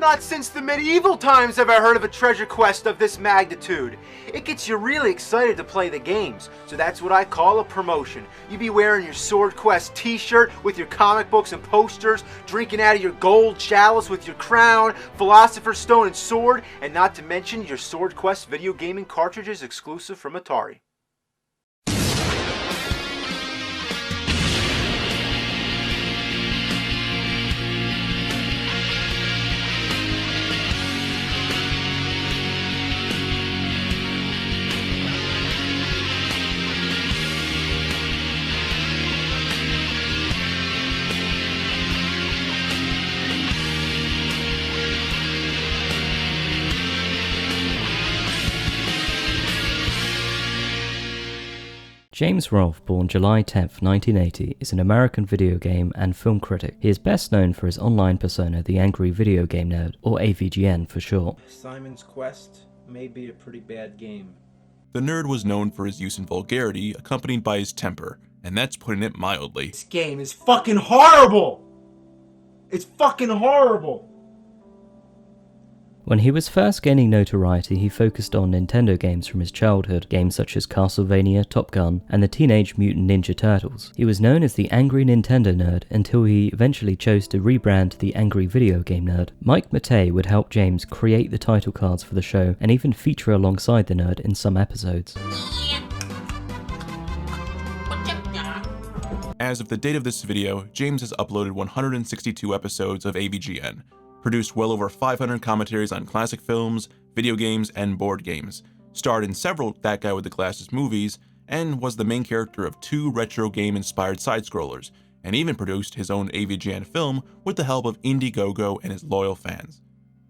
Not since the medieval times have I heard of a treasure quest of this magnitude. It gets you really excited to play the games, so that's what I call a promotion. You be wearing your Sword Quest t-shirt with your comic books and posters, drinking out of your gold chalice with your crown, Philosopher's Stone and sword, and not to mention your Sword Quest video gaming cartridges exclusive from Atari. James Rolfe, born July 10, 1980, is an American video game and film critic. He is best known for his online persona, the Angry Video Game Nerd, or AVGN for short. Simon's Quest may be a pretty bad game. The nerd was known for his use in vulgarity, accompanied by his temper, and that's putting it mildly. This game is fucking horrible! It's fucking horrible! When he was first gaining notoriety, he focused on Nintendo games from his childhood, games such as Castlevania, Top Gun, and the Teenage Mutant Ninja Turtles. He was known as the Angry Nintendo Nerd until he eventually chose to rebrand the Angry Video Game Nerd. Mike Matei would help James create the title cards for the show and even feature alongside the nerd in some episodes. As of the date of this video, James has uploaded 162 episodes of AVGN, produced well over 500 commentaries on classic films, video games, and board games, starred in several That Guy with the Glasses movies, and was the main character of 2 retro game-inspired side-scrollers, and even produced his own AVGN film with the help of Indiegogo and his loyal fans.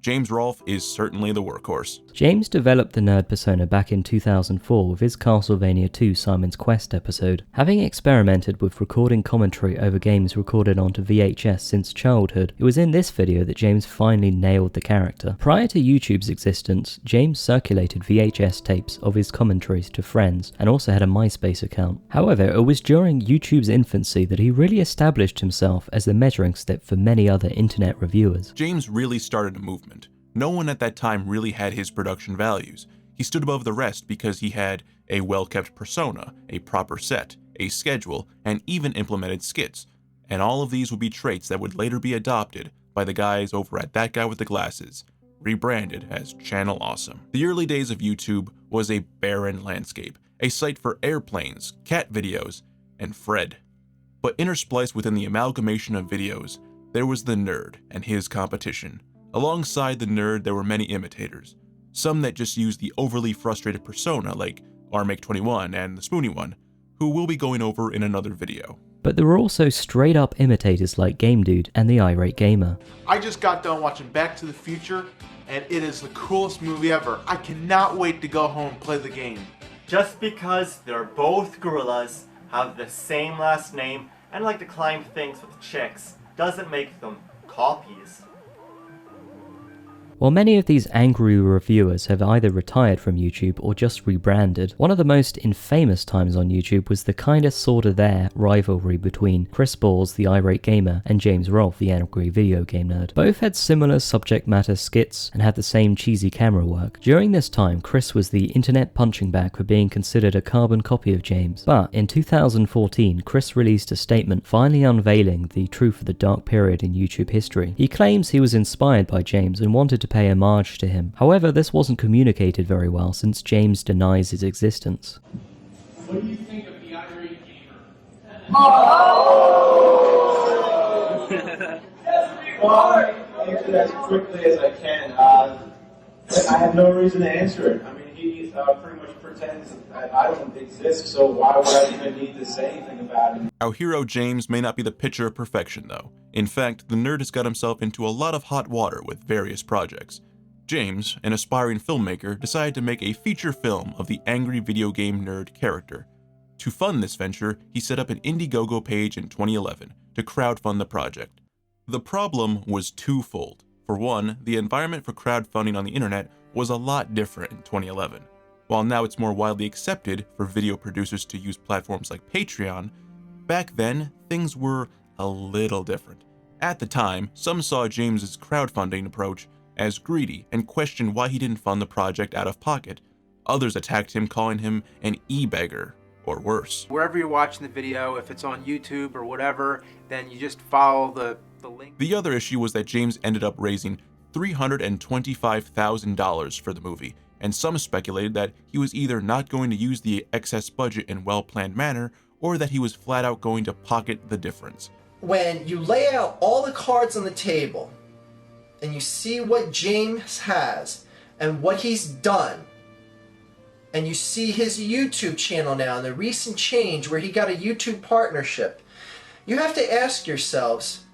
James Rolfe is certainly the workhorse. James developed the nerd persona back in 2004 with his Castlevania 2 Simon's Quest episode. Having experimented with recording commentary over games recorded onto VHS since childhood, it was in this video that James finally nailed the character. Prior to YouTube's existence, James circulated VHS tapes of his commentaries to friends and also had a MySpace account. However, it was during YouTube's infancy that he really established himself as the measuring stick for many other internet reviewers. James really started a movement. No one at that time really had his production values. He stood above the rest because he had a well-kept persona, a proper set, a schedule, and even implemented skits. And all of these would be traits that would later be adopted by the guys over at That Guy with the Glasses, rebranded as Channel Awesome. The early days of YouTube was a barren landscape, a site for airplanes, cat videos, and Fred. But interspliced within the amalgamation of videos, there was the nerd and his competition. Alongside the nerd, there were many imitators, some that just used the overly frustrated persona like RMake21 and the Spoony one, who we'll be going over in another video. But there were also straight up imitators like Game Dude and the Irate Gamer. I just got done watching Back to the Future, and it is the coolest movie ever. I cannot wait to go home and play the game. Just because they're both gorillas, have the same last name, and like to climb things with chicks, doesn't make them copies. While many of these angry reviewers have either retired from YouTube or just rebranded, one of the most infamous times on YouTube was the kinda sorta there rivalry between Chris Balls, the Irate Gamer, and James Rolfe, the Angry Video Game Nerd. Both had similar subject matter skits and had the same cheesy camera work. During this time, Chris was the internet punching bag for being considered a carbon copy of James. But in 2014, Chris released a statement finally unveiling the truth of the dark period in YouTube history. He claims he was inspired by James and wanted to pay homage to him. However, this wasn't communicated very well since James denies his existence. What do you think of the Irate Gamer? Well, I'll answer that as quickly as I can. I have no reason to answer it. I mean, he pretty much pretends that I don't exist, so why would I even need to say anything about him? Our hero James may not be the picture of perfection though. In fact, the nerd has got himself into a lot of hot water with various projects. James, an aspiring filmmaker, decided to make a feature film of the Angry Video Game Nerd character. To fund this venture, he set up an Indiegogo page in 2011 to crowdfund the project. The problem was twofold. For one, the environment for crowdfunding on the internet was a lot different in 2011. While now it's more widely accepted for video producers to use platforms like Patreon, back then things were a little different. At the time, some saw James's crowdfunding approach as greedy and questioned why he didn't fund the project out of pocket. Others attacked him, calling him an e-beggar, or worse. Wherever you're watching the video, if it's on YouTube or whatever, then you just follow the link. The other issue was that James ended up raising $325,000 for the movie, and some speculated that he was either not going to use the excess budget in a well-planned manner, or that he was flat out going to pocket the difference. When you lay out all the cards on the table, and you see what James has, and what he's done, and you see his YouTube channel now, and the recent change where he got a YouTube partnership, you have to ask yourselves,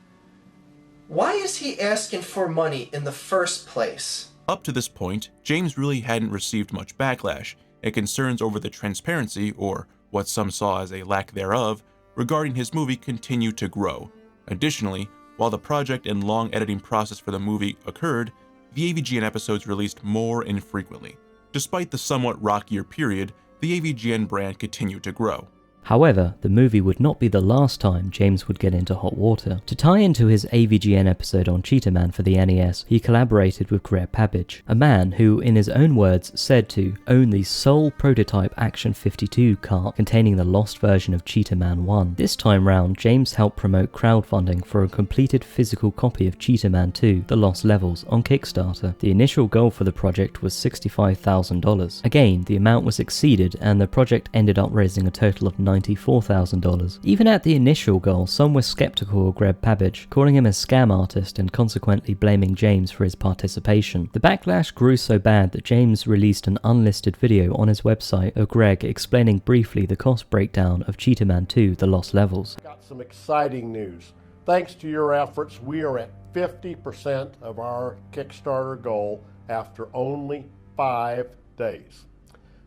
why is he asking for money in the first place? Up to this point, James really hadn't received much backlash, and concerns over the transparency, or what some saw as a lack thereof, regarding his movie continued to grow. Additionally, while the project and long editing process for the movie occurred, the AVGN episodes released more infrequently. Despite the somewhat rockier period, the AVGN brand continued to grow. However, the movie would not be the last time James would get into hot water. To tie into his AVGN episode on Cheetah Man for the NES, he collaborated with Greg Pabbage, a man who, in his own words, said to own the sole prototype Action 52 cart containing the lost version of Cheetah Man 1. This time round, James helped promote crowdfunding for a completed physical copy of Cheetah Man 2, The Lost Levels, on Kickstarter. The initial goal for the project was $65,000. Again, the amount was exceeded, and the project ended up raising a total of $94,000. Even at the initial goal, some were skeptical of Greg Pabbage, calling him a scam artist and consequently blaming James for his participation. The backlash grew so bad that James released an unlisted video on his website of Greg explaining briefly the cost breakdown of Cheetah Man 2, The Lost Levels. Got some exciting news. Thanks to your efforts, we are at 50% of our Kickstarter goal after only 5 days.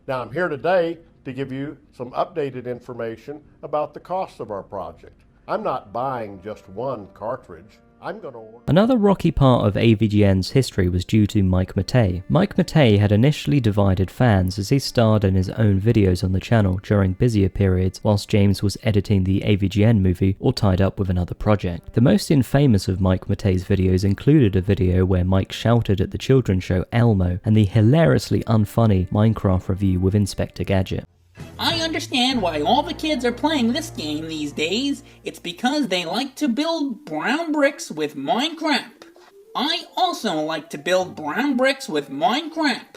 Now I'm here today to give you some updated information about the cost of our project. I'm not buying just one cartridge. I'm going to order. Another rocky part of AVGN's history was due to Mike Matei. Mike Matei had initially divided fans as he starred in his own videos on the channel during busier periods whilst James was editing the AVGN movie or tied up with another project. The most infamous of Mike Matei's videos included a video where Mike shouted at the children's show Elmo and the hilariously unfunny Minecraft review with Inspector Gadget. I understand why all the kids are playing this game these days. It's because they like to build brown bricks with Minecraft. I also like to build brown bricks with Minecraft.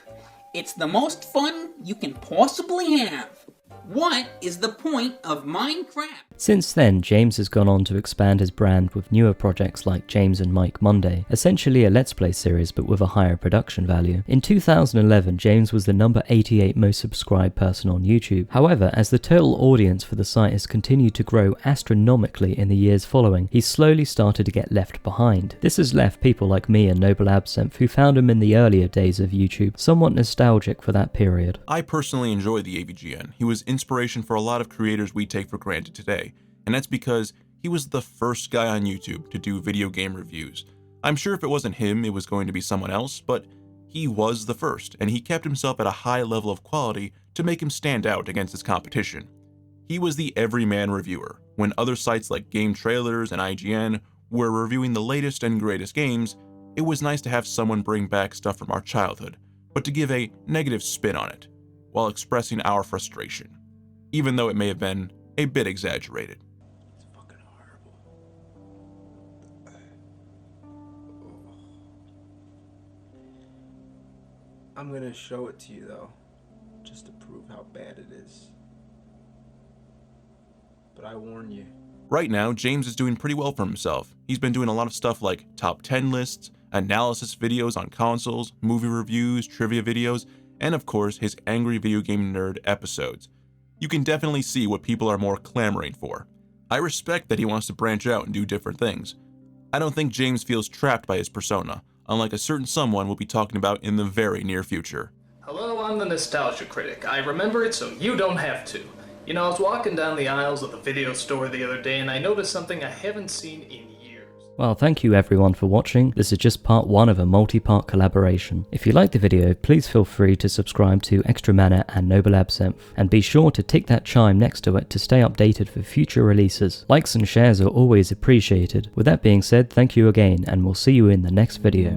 It's the most fun you can possibly have. What is the point of Minecraft? Since then, James has gone on to expand his brand with newer projects like James and Mike Monday, essentially a Let's Play series but with a higher production value. In 2011, James was the number 88 most subscribed person on YouTube. However, as the total audience for the site has continued to grow astronomically in the years following, he's slowly started to get left behind. This has left people like me and NobleAbsinthe, who found him in the earlier days of YouTube, somewhat nostalgic for that period. I personally enjoy the AVGN. He was inspiration for a lot of creators we take for granted today. And that's because he was the first guy on YouTube to do video game reviews. I'm sure if it wasn't him, it was going to be someone else, but he was the first, and he kept himself at a high level of quality to make him stand out against his competition. He was the everyman reviewer. When other sites like Game Trailers and IGN were reviewing the latest and greatest games, it was nice to have someone bring back stuff from our childhood, but to give a negative spin on it, while expressing our frustration, even though it may have been a bit exaggerated. I'm gonna show it to you though, just to prove how bad it is. But I warn you. Right now, James is doing pretty well for himself. He's been doing a lot of stuff like top 10 lists, analysis videos on consoles, movie reviews, trivia videos, and of course his Angry Video Game Nerd episodes. You can definitely see what people are more clamoring for. I respect that he wants to branch out and do different things. I don't think James feels trapped by his persona, unlike a certain someone we'll be talking about in the very near future. Hello, I'm the Nostalgia Critic. I remember it so you don't have to. You know, I was walking down the aisles of the video store the other day and I noticed something I haven't seen in years. Well, thank you everyone for watching. This is just part 1 of a multi-part collaboration. If you liked the video, please feel free to subscribe to Extra Mana and NobleAbsinthe, and be sure to tick that chime next to it to stay updated for future releases. Likes and shares are always appreciated. With that being said, thank you again, and we'll see you in the next video.